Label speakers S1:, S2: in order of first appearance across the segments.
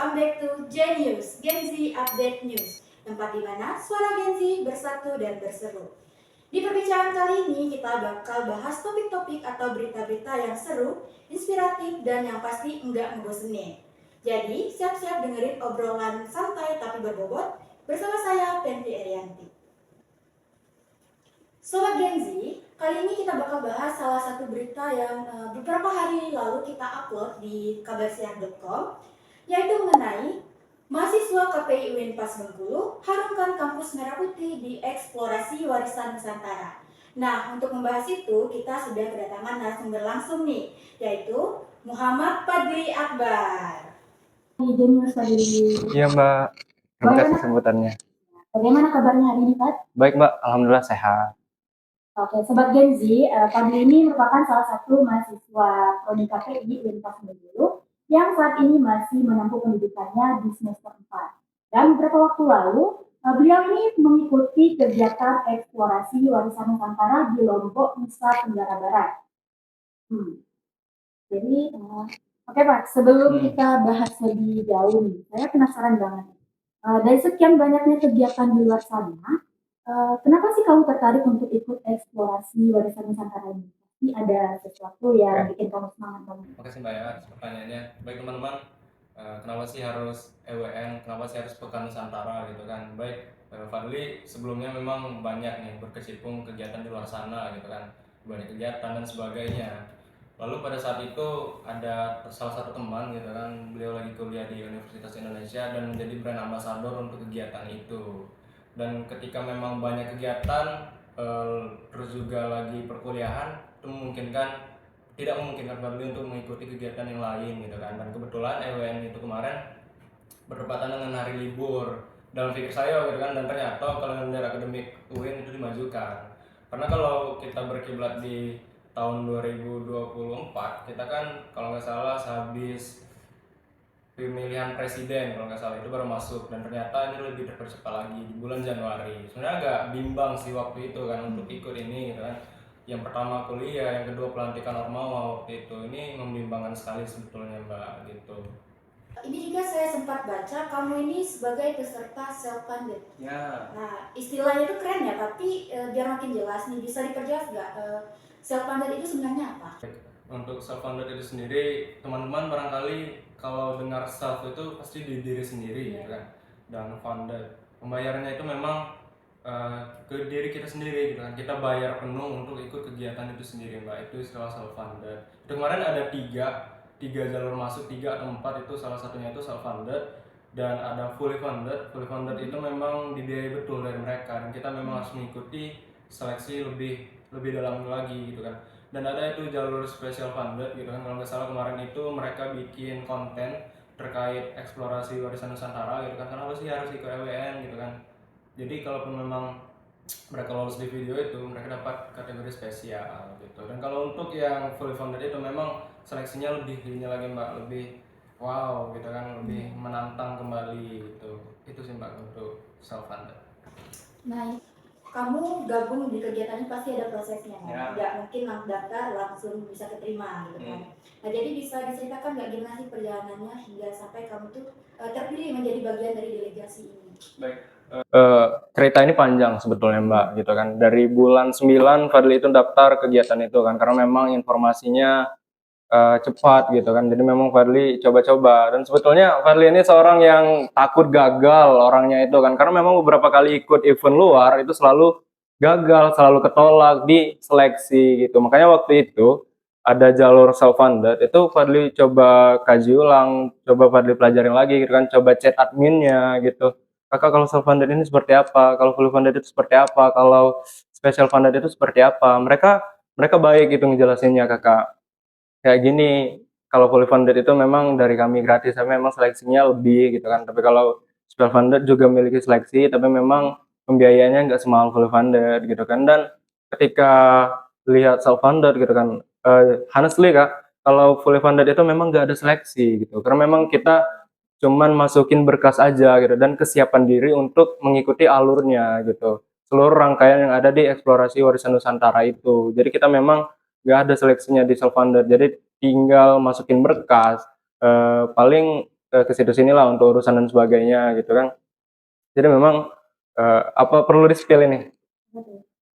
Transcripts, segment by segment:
S1: welcome back to Genius, Gen Z Update News, tempat di mana suara Gen Z bersatu dan berseru. Di perbincangan kali ini kita bakal bahas topik-topik atau berita-berita yang seru, inspiratif, dan yang pasti enggak ngebosenin. Jadi, siap-siap dengerin obrolan santai tapi berbobot bersama saya, Penty Erianti. Sobat Gen Z, kali ini kita bakal bahas salah satu berita yang beberapa hari lalu kita upload di kabarsiar.com, yaitu mengenai mahasiswa KPI Unpas Bengkulu harumkan kampus Merah Putih di eksplorasi warisan Nusantara. Nah, untuk membahas itu kita sudah kedatangan narasumber langsung nih, yaitu Muhammad Fadli Akbar.
S2: Iya Mbak, terima kasih sebutannya.
S1: Bagaimana kabarnya hari ini, Pak?
S2: Baik Mbak, alhamdulillah sehat.
S1: Oke, Sobat Gen Z, Fadli ini merupakan salah satu mahasiswa Prodi KPI Unpas Bengkulu yang saat ini masih menempuh pendidikannya di semester 4. Dan beberapa waktu lalu, beliau ini mengikuti kegiatan eksplorasi warisan Nusantara di Lombok, Nusa Tenggara Barat. Jadi, oke Pak, sebelum kita bahas lebih jauh nih, saya penasaran banget. Dari sekian banyaknya kegiatan di luar sana, kenapa sih kamu tertarik untuk ikut eksplorasi warisan Nusantara ini? Pasti ada sesuatu yang bikin kamu semangat banget.
S2: Makasih Mbak ya atas pertanyaannya. Baik teman-teman, kenapa sih harus EWN, kenapa sih harus Pekan Nusantara gitu kan? Baik, Fadli sebelumnya memang banyak nih berkecimpung kegiatan di luar sana gitu kan, banyak kegiatan dan sebagainya. Lalu pada saat itu ada salah satu teman gitu kan, beliau lagi kuliah di Universitas Indonesia dan menjadi brand ambassador untuk kegiatan itu. Dan ketika memang banyak kegiatan, terus juga lagi perkuliahan, itu tidak memungkinkan Fadli untuk mengikuti kegiatan yang lain gitu kan. Dan kebetulan EWN itu kemarin bertepatan dengan hari libur dalam pikir saya gitu kan, dan ternyata kalender akademik UIN itu dimajukan. Karena kalau kita berkiblat di tahun 2024, kita kan kalau nggak salah sehabis pemilihan presiden kalau nggak salah itu baru masuk, dan ternyata ini lebih dipercepat lagi di bulan Januari. Sebenarnya agak bimbang sih waktu itu kan untuk ikut ini gitu kan. Yang pertama kuliah, yang kedua pelantikan Ormawa waktu itu, ini membimbangkan sekali sebetulnya Mbak gitu.
S1: Ini juga saya sempat baca kamu ini sebagai peserta self-funded.
S2: Ya.
S1: Nah, istilahnya itu keren ya, tapi biar makin jelas nih, bisa diperjelas nggak self-funded itu sebenarnya apa?
S2: Untuk self-funded itu sendiri, teman-teman barangkali kalau dengar self itu pasti di diri sendiri gitu kan. Dan funded, pembayarannya itu memang ke diri kita sendiri gitu kan. Kita bayar penuh untuk ikut kegiatan itu sendiri Mbak, itu istilah self-funded. Itu kemarin ada tiga jalur masuk, 3 atau 4, itu salah satunya itu self-funded. Dan ada fully funded. Fully funded itu memang dibiayai betul dari mereka, dan kita memang harus mengikuti seleksi lebih dalam lagi gitu kan. Dan ada itu jalur special funded gitu kan, kalau nggak salah kemarin itu mereka bikin konten terkait eksplorasi warisan Nusantara gitu kan. Kenapa sih harus ikut EWN gitu kan. Jadi kalaupun memang mereka lolos di video itu, mereka dapat kategori spesial gitu. Dan kalau untuk yang fully funded itu memang seleksinya lebih ini lagi Mbak, lebih wow gitu kan, lebih menantang kembali gitu. Itu sih Mbak untuk self funded.
S1: Nah, kamu gabung di kegiatan ini pasti ada prosesnya kan?
S2: Ya.
S1: Nggak mungkin daftar langsung bisa keterima gitu kan. Nah, jadi bisa diceritakan nggak gimana sih perjalanannya hingga sampai kamu tuh terpilih menjadi bagian dari delegasi ini?
S2: Baik. Cerita ini panjang sebetulnya Mbak gitu kan. Dari bulan 9 Fadli itu daftar kegiatan itu kan, karena memang informasinya cepat gitu kan. Jadi memang Fadli coba-coba, dan sebetulnya Fadli ini seorang yang takut gagal orangnya itu kan, karena memang beberapa kali ikut event luar itu selalu gagal, selalu ketolak di seleksi gitu. Makanya waktu itu ada jalur self funded, itu Fadli coba kaji ulang, coba Fadli pelajarin lagi gitu kan, coba chat adminnya gitu. Kakak, kalau self funded ini seperti apa? Kalau fully funded itu seperti apa? Kalau special funded itu seperti apa? Mereka baik gitu ngejelasinnya Kakak. Kayak gini, kalau fully funded itu memang dari kami gratis, tapi memang seleksinya lebih gitu kan. Tapi kalau special funded juga memiliki seleksi, tapi memang pembiayaannya nggak semahal fully funded gitu kan. Dan ketika lihat self funded gitu kan, honestly Kak, kalau fully funded itu memang nggak ada seleksi gitu. Karena memang kita cuman masukin berkas aja gitu, dan kesiapan diri untuk mengikuti alurnya gitu. Seluruh rangkaian yang ada di eksplorasi warisan Nusantara itu. Jadi kita memang nggak ada seleksinya di self funded, jadi tinggal masukin berkas, paling ke situ sinilah untuk urusan dan sebagainya gitu kan. Jadi memang apa perlu di-spill ini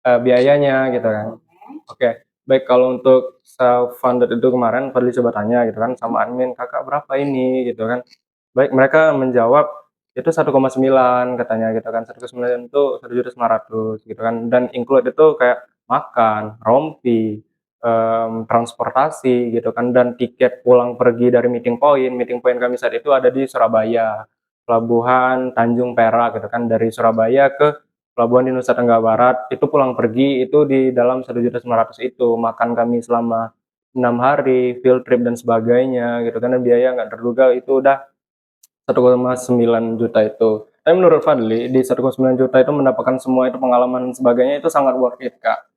S2: biayanya gitu kan. Oke, baik kalau untuk self funded itu kemarin Fadli coba tanya gitu kan sama admin, "Kakak berapa ini?" gitu kan. Baik, mereka menjawab itu 1,9 katanya gitu kan. 1,9 itu 1.900.000 gitu kan dan include itu kayak makan, rompi, transportasi gitu kan dan tiket pulang pergi dari meeting point. Meeting point kami saat itu ada di Surabaya, pelabuhan Tanjung Perak gitu kan. Dari Surabaya ke pelabuhan di Nusa Tenggara Barat, itu pulang pergi itu di dalam 1.900.000 itu. Makan kami selama 6 hari, field trip dan sebagainya gitu kan dan biaya nggak terduga itu udah 1,9 juta itu. Tapi menurut Fadli, di 1,9 juta itu mendapatkan semua itu pengalaman dan sebagainya itu sangat worth it, Kak.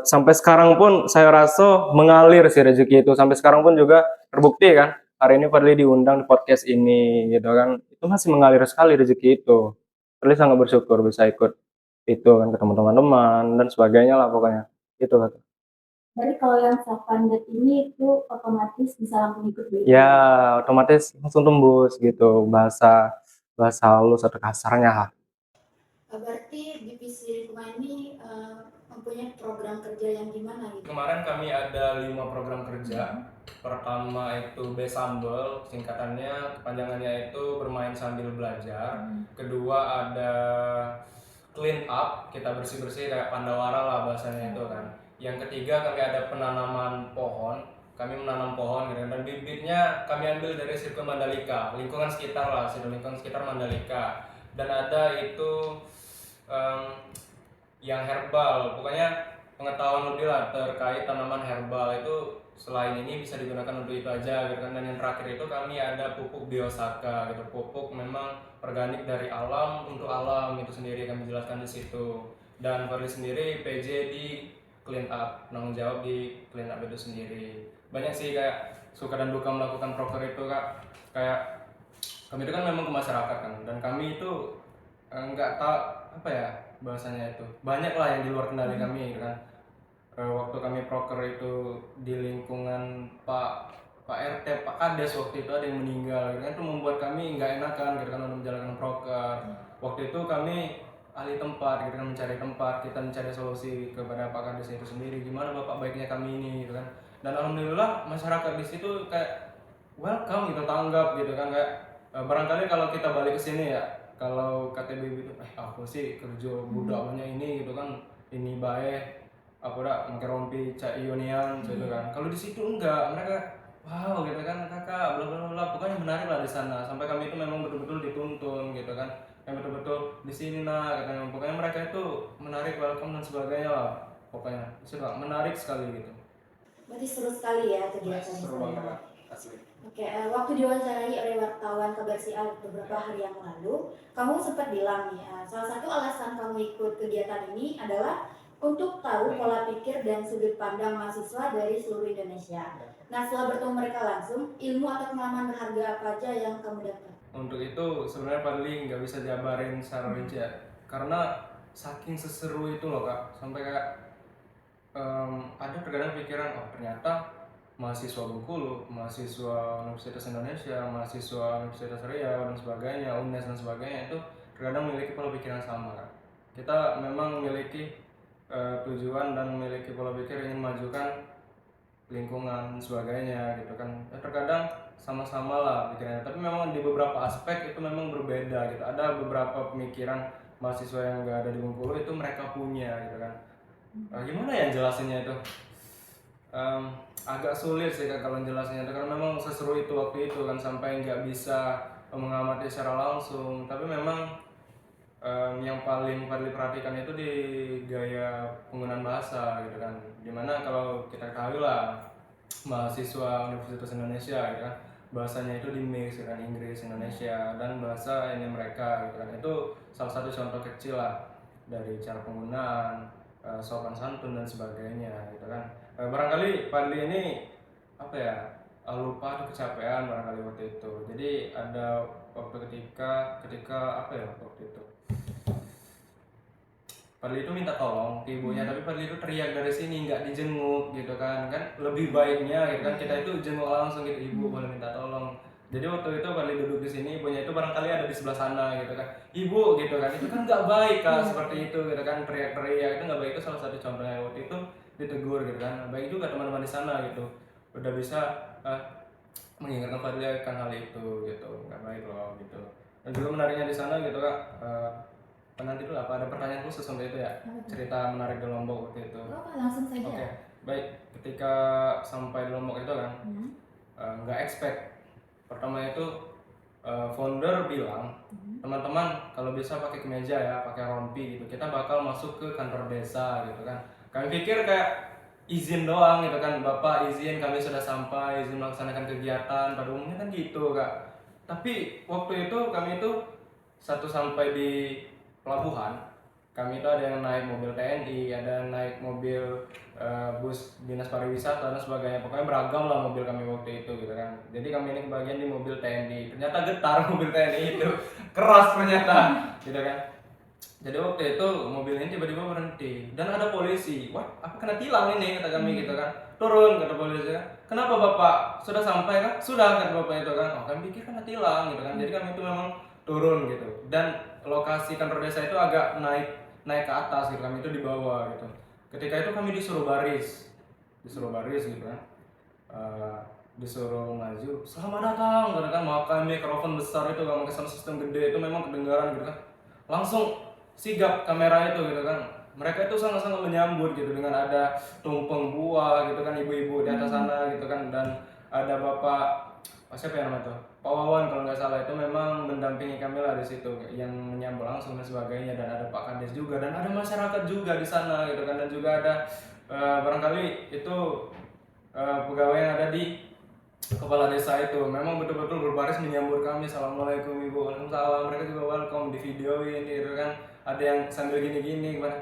S2: Sampai sekarang pun saya rasa mengalir sih rezeki itu. Sampai sekarang pun juga terbukti kan. Hari ini Fadli diundang di podcast ini gitu kan. Itu masih mengalir sekali rezeki itu. Fadli sangat bersyukur bisa ikut itu kan ketemu teman-teman dan sebagainya lah pokoknya. Itu kan.
S1: Berarti kalau yang self funded ini itu otomatis bisa langsung ikut BI.
S2: Ya, otomatis langsung tembus gitu bahasa bahasa halus atau kasarnya lah.
S1: Berarti divisi lingkungan ini mempunyai program kerja yang gimana gitu?
S2: Kemarin kami ada 5 program kerja. Pertama itu Besambel, singkatannya kepanjangannya itu bermain sambil belajar. Kedua ada clean up, kita bersih-bersih kayak Pandawara lah bahasanya itu kan. Yang ketiga kami ada penanaman pohon. Kami menanam pohon gitu dan bibitnya kami ambil dari sirkuit Mandalika, lingkungan sekitar lah, lingkungan sekitar Mandalika. Dan ada itu em, yang herbal, pokoknya pengetahuan lebih lah terkait tanaman herbal itu selain ini bisa digunakan untuk itu aja gitu kan. Dan yang terakhir itu kami ada pupuk biosaka gitu, pupuk memang organik dari alam untuk alam itu sendiri kami jelaskan di situ. Dan Fadli sendiri PJ di clean up, penanggung jawab di clean up itu sendiri. Banyak sih kayak suka dan duka melakukan proker itu kak, kayak kami itu kan memang ke masyarakat kan dan kami itu nggak tahu apa ya bahasanya itu banyak lah yang di luar kendali kami gitu kan. Waktu kami proker itu di lingkungan Pak RT, Pak Kades waktu itu ada yang meninggal gitu kan, itu membuat kami nggak enakan gitu kan untuk menjalankan proker. Waktu itu kami ahli tempat gitu kan, mencari tempat, kita mencari solusi kepada Pak Kades itu sendiri gimana Bapak baiknya kami ini gitu kan. Dan alhamdulillah masyarakat di situ kayak welcome gitu, tanggap gitu kan kayak barangkali kalau kita balik ke sini ya, kalau KTB itu aku sih kerja budak banyak ini gitu kan, ini baik apa udah pakai rompi cak ionian gitu kan. Kalau di situ enggak, mereka wow gitu kan kakak bla bla bla, pokoknya menarik lah di sana sampai kami itu memang betul-betul dituntun gitu kan, yang betul-betul di sini nah katanya, pokoknya mereka itu menarik, welcome dan sebagainya lah, pokoknya suka menarik sekali gitu.
S1: Berarti seru sekali ya kegiatan
S2: Seru banget asli.
S1: Oke, waktu diwawancarai oleh wartawan Kabar Sial beberapa hari yang lalu, kamu sempat bilang nih, salah satu alasan kamu ikut kegiatan ini adalah untuk tahu pola pikir dan sudut pandang mahasiswa dari seluruh Indonesia. Nah, setelah bertemu mereka langsung, ilmu atau pengalaman berharga apa aja yang kamu dapat?
S2: Untuk itu sebenarnya paling nggak bisa jabarin secara rinci ya, karena saking seseru itu loh kak, sampai kayak ada terkadang pikiran oh ternyata mahasiswa Bengkulu, mahasiswa Universitas Indonesia, mahasiswa Universitas Riau dan sebagainya, UNES dan sebagainya itu terkadang memiliki pola pikir yang sama kan. Kita memang memiliki tujuan dan memiliki pola pikir ingin memajukan lingkungan sebagainya gitu kan. Ya, terkadang sama-sama lah pikirannya, tapi memang di beberapa aspek itu memang berbeda gitu. Ada beberapa pemikiran mahasiswa yang nggak ada di Bengkulu itu mereka punya gitu kan. Gimana ya jelasinnya itu? Agak sulit sih kan kalau jelasinnya itu, karena memang seseru itu waktu itu kan sampai nggak bisa mengamati secara langsung. Tapi memang yang paling perhatikan itu di gaya penggunaan bahasa gitu kan. Dimana kalau kita ketahui lah mahasiswa Universitas Indonesia gitu kan, bahasanya itu di mix dengan Inggris Indonesia dan bahasa ini mereka gitu kan. Itu salah satu contoh kecil lah dari cara penggunaan sopan santun dan sebagainya gitu kan. Barangkali Padli ini apa ya, lupa atau kecapean barangkali waktu itu. Jadi ada waktu ketika apa ya waktu itu Padli itu minta tolong ke ibunya, tapi Padli itu teriak dari sini, nggak dijenguk gitu kan. Kan lebih baiknya gitu kan kita itu jenguk langsung gitu, ibu boleh minta tolong Jadi waktu itu Fadli duduk di sini, ibunya itu barangkali ada di sebelah sana gitu kan. Ibu gitu kan, itu kan nggak baik kak
S1: Iya.
S2: seperti itu gitu kan, teriak-teriak itu nggak baik, itu salah satu contohnya waktu itu ditegur gitu kan. Baik juga teman-teman di sana gitu, udah bisa eh, mengingatkan Fadli akan hal itu gitu, nggak baik loh gitu. Dan juga menariknya di sana gitu kak, nanti dulu apa ada pertanyaan khusus untuk itu ya, cerita menarik di Lombok waktu itu.
S1: Oh, langsung saja.
S2: Oke, baik. Ketika sampai di Lombok itu kan, nggak expect. Pertama itu founder bilang, teman-teman kalau bisa pakai kemeja ya, pakai rompi gitu. Kita bakal masuk ke kantor desa gitu kan. Kami pikir kayak izin doang gitu kan, Bapak izin kami sudah sampai, izin melaksanakan kegiatan. Pada umumnya kan gitu kak. Tapi waktu itu kami itu satu sampai di pelabuhan, kami itu ada yang naik mobil TNI, ada yang naik mobil bus dinas pariwisata dan sebagainya. Pokoknya beragam lah mobil kami waktu itu gitu kan. Jadi kami ini kebagian di mobil TNI. Ternyata getar mobil TNI itu, keras ternyata gitu kan. Jadi waktu itu mobil ini tiba-tiba berhenti dan ada polisi. Wah, apa kena tilang ini kata kami gitu kan. Turun kata polisi kan. Kenapa Bapak? Sudah sampai kan? Sudah kata Bapak itu kan. Oh, kami pikir kena tilang gitu kan. Jadi kami itu memang turun gitu. Dan lokasi kantor desa itu agak naik naik ke atas gitu, kami itu di bawah gitu. Ketika itu kami disuruh baris gitu kan. Eh, disuruh maju, selamat datang gitu kan, makan mikrofon besar itu kalau pakai sound system gede itu memang kedengaran gitu kan. Langsung sigap kamera itu gitu kan, mereka itu sangat-sangat menyambut gitu dengan ada tumpeng buah gitu kan, ibu-ibu di atas sana gitu kan, dan ada bapak siapa yang namanya tuh, Pak Wawan kalau nggak salah, itu memang mendampingi kami lah di situ yang menyambut langsung dan sebagainya, dan ada Pak Kades juga dan ada masyarakat juga di sana gitu kan, dan juga ada barangkali itu pegawai yang ada di kepala desa itu memang betul-betul berbaris menyambut kami, assalamualaikum ibu, waalaikumsalam, mereka juga welcome, di videoin gitu kan, ada yang sambil gini-gini gimana,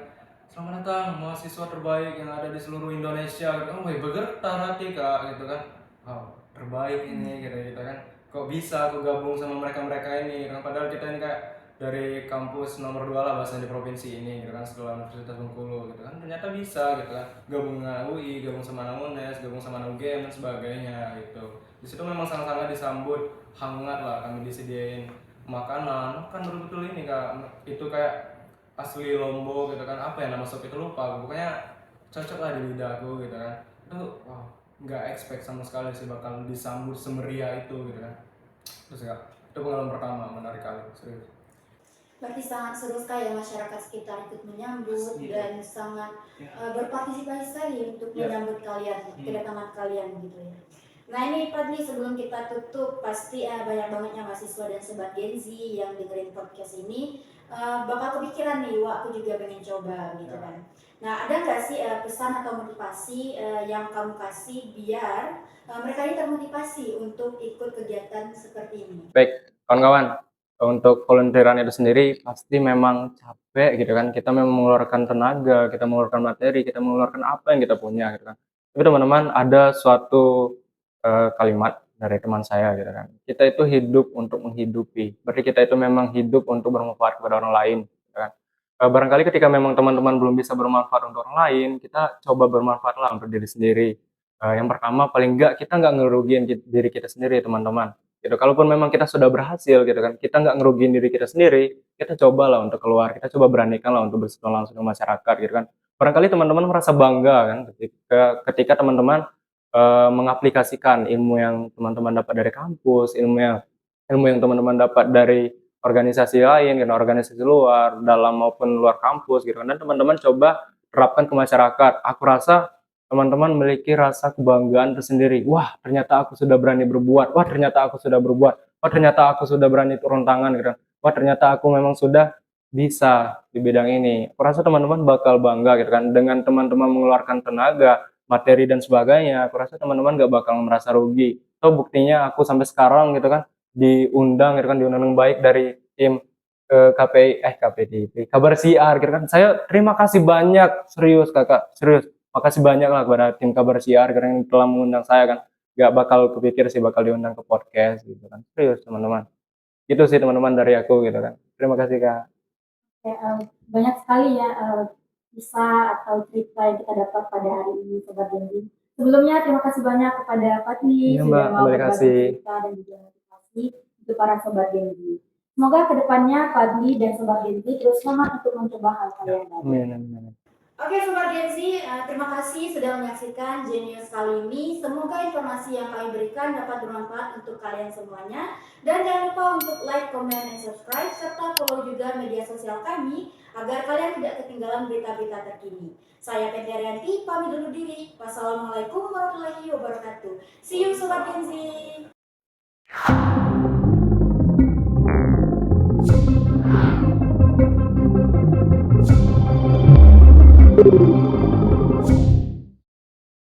S2: selamat datang mahasiswa terbaik yang ada di seluruh Indonesia gitu. Oh bergetar hati kak gitu kan, oh terbaik ini gitu kan, kok bisa aku gabung sama mereka-mereka ini gitu kan, padahal kita ini kayak dari kampus nomor 2 lah bahasa di provinsi ini gitu kan, setelah Universitas Bengkulu gitu kan, ternyata bisa gitu kan, gabung dengan UI, gabung sama UNES, gabung sama UGM dan sebagainya gitu. Di situ memang sangat-sangat disambut hangat lah, kami disediain makanan kan betul-betul ini kak, itu kayak asli Lombok gitu kan, apa ya nama sop itu lupa, pokoknya cocok lah di lidahku gitu kan. Itu wow, nggak expect sama sekali sih bakal disambut semeriah itu gitu kan. Terus kak, itu pengalaman pertama menarik kali serius.
S1: Berarti sangat seru sekali ya, masyarakat sekitar ikut menyambut dan sangat berpartisipasi sekali untuk menyambut kalian, kedatangan kalian gitu ya. Nah ini Fadli, sebelum kita tutup, pasti banyak bangetnya mahasiswa dan sobat Gen Z yang dengerin podcast ini bakal kepikiran nih, wah aku juga pengen coba gitu kan. Nah ada nggak sih pesan atau motivasi yang kamu kasih biar mereka ini termotivasi untuk ikut kegiatan seperti ini?
S2: Baik, kawan-kawan, untuk volunteeran itu sendiri pasti memang capek gitu kan. Kita memang mengeluarkan tenaga, kita mengeluarkan materi, kita mengeluarkan apa yang kita punya gitu kan. Tapi teman-teman, ada suatu kalimat dari teman saya gitu kan. Kita itu hidup untuk menghidupi. Berarti kita itu memang hidup untuk bermanfaat kepada orang lain gitu kan. Barangkali ketika memang teman-teman belum bisa bermanfaat untuk orang lain, kita coba bermanfaatlah untuk diri sendiri. Yang pertama paling enggak kita nggak ngerugiin diri kita sendiri teman-teman gitu. Kalaupun memang kita sudah berhasil gitu kan, kita nggak ngerugiin diri kita sendiri, kita cobalah untuk keluar, kita coba beranikan lah untuk bersentuhan langsung ke masyarakat gitu kan. Barangkali teman-teman merasa bangga kan ketika teman-teman mengaplikasikan ilmu yang teman-teman dapat dari kampus, ilmu yang teman-teman dapat dari organisasi lain, kan, organisasi luar, dalam maupun luar kampus gitu kan. Dan teman-teman coba terapkan ke masyarakat. Aku rasa teman-teman memiliki rasa kebanggaan tersendiri. Wah, ternyata aku sudah berani berbuat. Wah, ternyata aku sudah berbuat. Wah, ternyata aku sudah berani turun tangan gitu. Wah, ternyata aku memang sudah bisa di bidang ini. Aku rasa teman-teman bakal bangga gitu kan, dengan teman-teman mengeluarkan tenaga, materi dan sebagainya. Aku rasa teman-teman gak bakal merasa rugi. Itu buktinya aku sampai sekarang gitu kan diundang gitu kan, diundang dengan baik dari tim KPI Kabar Siar gitu kan. Saya terima kasih banyak, serius kakak, serius. Makasih banyak lah kepada tim Kabar Siar karena yang telah mengundang saya kan. Gak bakal kepikir sih bakal diundang ke podcast gitu kan. Serius teman-teman. Gitu sih teman-teman dari aku gitu kan. Terima kasih kak.
S1: Ya, banyak sekali ya kisah atau cerita yang kita dapat pada hari ini Sobat Genji. Sebelumnya terima kasih banyak kepada Fatih
S2: Iya
S1: sudah
S2: mbak,
S1: mau
S2: kembali
S1: berbagi
S2: kasih.
S1: cerita dan juga motivasi. motivasi untuk para sobat Gen Z. Semoga kedepannya Fadli dan sobat Gen Z terus semangat untuk mencoba hal-hal yang baru.
S2: Amin, amin.
S1: Oke Sobat Gen Z, terima kasih sudah menyaksikan Genius kali ini. Semoga informasi yang kami berikan dapat bermanfaat untuk kalian semuanya. Dan jangan lupa untuk like, comment, dan subscribe, serta follow juga media sosial kami agar kalian tidak ketinggalan berita-berita terkini. Saya Petra Rianti, pamit dulu diri. Wassalamualaikum warahmatullahi wabarakatuh. See you Sobat Gen Z.